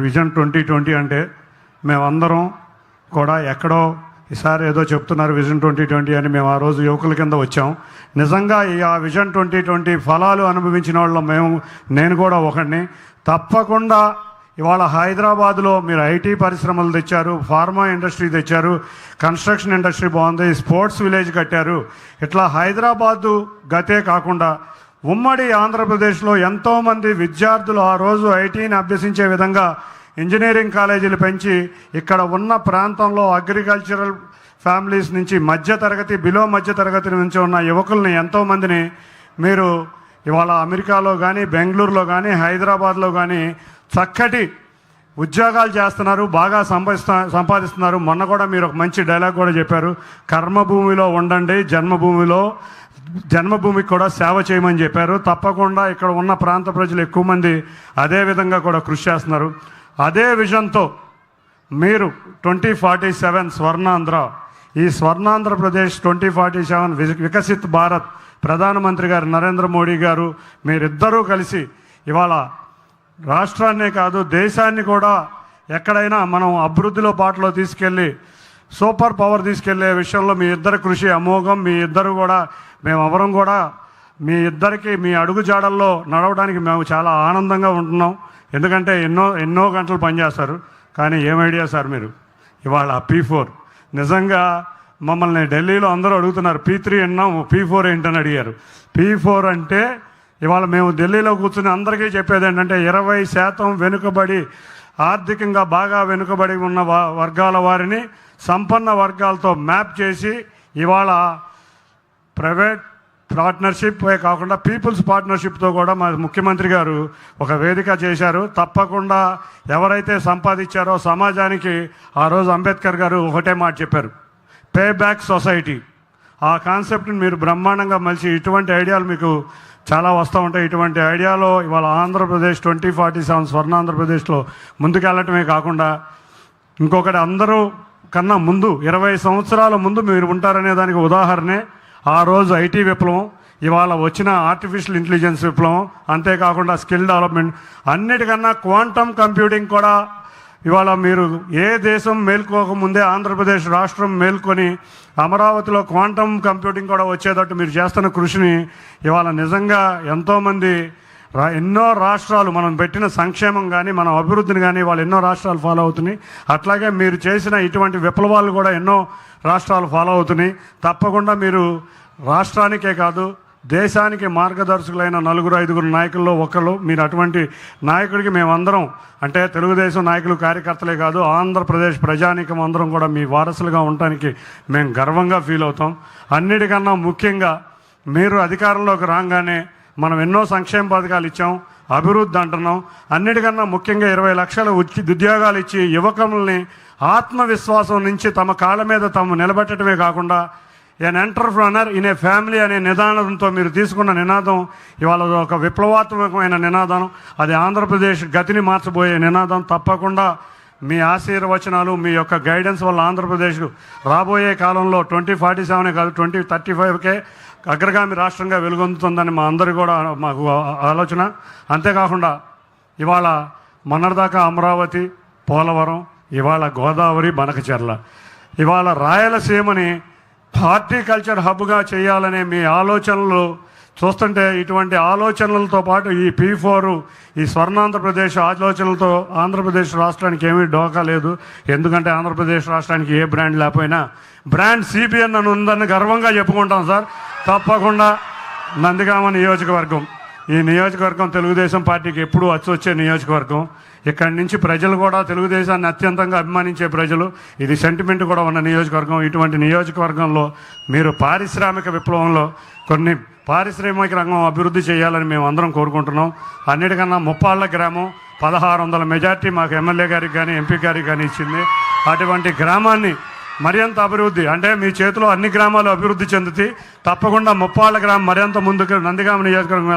Vision 2020 అంటే మేమందరం కూడా ఎక్కడో ఈసారి ఏదో చెప్తున్నారు విజన్ 2020 అని. మేము ఆ రోజు యువకుల కింద వచ్చాం. నిజంగా ఆ విజన్ 2020 ఫలాలు అనుభవించిన వాళ్ళం నేను కూడా ఒకడిని. తప్పకుండా ఇవాళ హైదరాబాద్లో మీరు ఐటీ పరిశ్రమలు తెచ్చారు, ఫార్మా ఇండస్ట్రీ తెచ్చారు, కన్స్ట్రక్షన్ ఇండస్ట్రీ బాగుంది, స్పోర్ట్స్ విలేజ్ కట్టారు. ఇట్లా హైదరాబాదు గతే కాకుండా ఉమ్మడి ఆంధ్రప్రదేశ్లో ఎంతోమంది విద్యార్థులు ఆ రోజు ఐటీని అభ్యసించే విధంగా ఇంజనీరింగ్ కాలేజీలు పెంచి ఇక్కడ ఉన్న ప్రాంతంలో అగ్రికల్చరల్ ఫ్యామిలీస్ నుంచి మధ్యతరగతి బిలో మధ్యతరగతి నుంచి ఉన్న యువకుల్ని ఎంతోమందిని మీరు ఇవాళ అమెరికాలో కానీ బెంగళూరులో కానీ హైదరాబాద్లో కానీ చక్కటి ఉద్యోగాలు చేస్తున్నారు, బాగా సంపాదిస్తున్నారు. మొన్న కూడా మీరు ఒక మంచి డైలాగ్ కూడా చెప్పారు, కర్మభూమిలో ఉండండి, జన్మభూమికి కూడా సేవ చేయమని చెప్పారు. తప్పకుండా ఇక్కడ ఉన్న ప్రాంత ప్రజలు ఎక్కువ మంది అదే విధంగా కూడా కృషి చేస్తున్నారు. అదే విజన్తో మీరు 2047 స్వర్ణాంధ్ర, ఈ స్వర్ణాంధ్రప్రదేశ్ 2047 వికసిత్ భారత్ ప్రధానమంత్రి గారు నరేంద్ర మోడీ గారు మీరిద్దరూ కలిసి ఇవాళ రాష్ట్రాన్నే కాదు దేశాన్ని కూడా ఎక్కడైనా మనం అభివృద్ధిలో బాటలో తీసుకెళ్ళి సూపర్ పవర్ తీసుకెళ్లే విషయంలో మీ ఇద్దరి కృషి అమోఘం. మీ ఇద్దరు కూడా మేమెవరం కూడా మీ ఇద్దరికి మీ అడుగు జాడల్లో నడవడానికి మేము చాలా ఆనందంగా ఉంటున్నాం. ఎందుకంటే ఎన్నో గంటలు పనిచేస్తారు. కానీ ఏం ఐడియా సార్ మీరు ఇవాళ P4 నిజంగా మమ్మల్ని ఢిల్లీలో అందరూ అడుగుతున్నారు, P3 విన్నాం, P4 ఏంటని అడిగారు. P4 అంటే ఇవాళ మేము ఢిల్లీలో కూర్చుని అందరికీ చెప్పేది ఏంటంటే 20% వెనుకబడి ఆర్థికంగా బాగా వెనుకబడి ఉన్న వర్గాల వారిని సంపన్న వర్గాలతో మ్యాప్ చేసి ఇవాళ ప్రైవేట్ పార్ట్నర్షిప్ కాకుండా పీపుల్స్ పార్ట్నర్షిప్తో కూడా మా ముఖ్యమంత్రి గారు ఒక వేదిక చేశారు. తప్పకుండా ఎవరైతే సంపాదించారో సమాజానికి ఆ రోజు అంబేద్కర్ గారు ఒకటే మాట చెప్పారు, పే బ్యాక్ సొసైటీ. ఆ కాన్సెప్ట్ని మీరు బ్రహ్మాండంగా మలిచి ఇటువంటి ఐడియాలు మీకు చాలా వస్తూ ఉంటాయి. ఇటువంటి ఐడియాలో ఇవాళ ఆంధ్రప్రదేశ్ 2047 స్వర్ణాంధ్రప్రదేశ్లో ముందుకెళ్ళటమే కాకుండా ఇంకొకటి అందరూ కన్నా ముందు 20 సంవత్సరాల ముందు మీరు ఉంటారనే దానికి ఉదాహరణే ఆ రోజు ఐటీ విప్లవం, ఇవాళ వచ్చిన ఆర్టిఫిషియల్ ఇంటెలిజెన్స్ విప్లవం, అంతేకాకుండా స్కిల్ డెవలప్మెంట్, అన్నిటికన్నా క్వాంటమ్ కంప్యూటింగ్ కూడా ఇవాళ మీరు ఏ దేశం మేల్కోకముందే ఆంధ్రప్రదేశ్ రాష్ట్రం మేల్కొని అమరావతిలో క్వాంటమ్ కంప్యూటింగ్ కూడా వచ్చేటట్టు మీరు చేస్తున్న కృషిని ఇవాళ నిజంగా ఎంతోమంది ఎన్నో రాష్ట్రాలు మనం పెట్టిన సంక్షేమం కానీ మన అభివృద్ధిని కానీ వాళ్ళు ఎన్నో రాష్ట్రాలు ఫాలో అవుతున్నాయి. అట్లాగే మీరు చేసిన ఇటువంటి విప్లవాలు కూడా ఎన్నో రాష్ట్రాలు ఫాలో అవుతున్నాయి. తప్పకుండా మీరు రాష్ట్రానికే కాదు దేశానికి మార్గదర్శకులైన 4-5 నాయకుల్లో ఒకళ్ళు మీరు. అటువంటి నాయకుడికి మేమందరం అంటే తెలుగుదేశం నాయకులు కార్యకర్తలే కాదు ఆంధ్రప్రదేశ్ ప్రజానీకం అందరం కూడా మీ వారసులుగా ఉండటానికి మేము గర్వంగా ఫీల్ అవుతాం. అన్నిటికన్నా ముఖ్యంగా మీరు అధికారంలోకి రాగానే మనం ఎన్నో సంక్షేమ పథకాలు ఇచ్చాం, అభివృద్ధి అంటున్నాం. అన్నిటికన్నా ముఖ్యంగా 20 లక్షల ఉద్యోగాలు ఇచ్చి యువకుల్ని ఆత్మవిశ్వాసం నుంచి తమ కాళ్ళ మీద తాము నిలబెట్టడమే కాకుండా ఎన్ ఎంటర్ప్రనర్ ఇన్ ఏ ఫ్యామిలీ అనే నినాదంతో మీరు తీసుకున్న నినాదం ఇవాళ ఒక విప్లవాత్మకమైన నినాదం. అది ఆంధ్రప్రదేశ్ గతిని మార్చబోయే నినాదం. తప్పకుండా మీ ఆశీర్వచనాలు మీ యొక్క గైడెన్స్ వల్ల ఆంధ్రప్రదేశ్ రాబోయే కాలంలో 2047 కాదు 2035కే అగ్రగామి రాష్ట్రంగా వెలుగొందుతుందని మా అందరి కూడా మాకు ఆలోచన. అంతేకాకుండా ఇవాళ మొన్నటిదాకా అమరావతి, పోలవరం, ఇవాళ గోదావరి, బనకచెర్ల, ఇవాళ రాయలసీమని హార్టికల్చర్ హబ్గా చేయాలనే మీ ఆలోచనలు చూస్తుంటే ఇటువంటి ఆలోచనలతో పాటు ఈ P4 ఈ స్వర్ణాంధ్రప్రదేశ్ ఆలోచనలతో ఆంధ్రప్రదేశ్ రాష్ట్రానికి ఏమీ డోకా లేదు. ఎందుకంటే ఆంధ్రప్రదేశ్ రాష్ట్రానికి ఏ బ్రాండ్ లేకపోయినా బ్రాండ్ CBN అని ఉందని గర్వంగా చెప్పుకుంటాం సార్. తప్పకుండా నందిగామ నియోజకవర్గం, ఈ నియోజకవర్గం తెలుగుదేశం పార్టీకి ఎప్పుడూ వచ్చే నియోజకవర్గం. ఇక్కడి నుంచి ప్రజలు కూడా తెలుగుదేశాన్ని అత్యంతంగా అభిమానించే ప్రజలు, ఇది సెంటిమెంట్ కూడా ఉన్న నియోజకవర్గం. ఇటువంటి నియోజకవర్గంలో మీరు పారిశ్రామిక విప్లవంలో కొన్ని పారిశ్రామిక రంగం అభివృద్ధి చేయాలని మేము అందరం కోరుకుంటున్నాం. అన్నిటికన్నా ముప్పాళ్ళ గ్రామం 1600 మెజార్టీ మాకు ఎమ్మెల్యే గారికి కానీ ఎంపీ గారికి కానీ ఇచ్చింది. అటువంటి గ్రామాన్ని మరింత అభివృద్ధి అంటే మీ చేతిలో అన్ని గ్రామాలు అభివృద్ధి చెందుతాయి. తప్పకుండా ముప్పాళ్ళ గ్రామం మరింత ముందుకు నందిగామ నియోజకవర్గం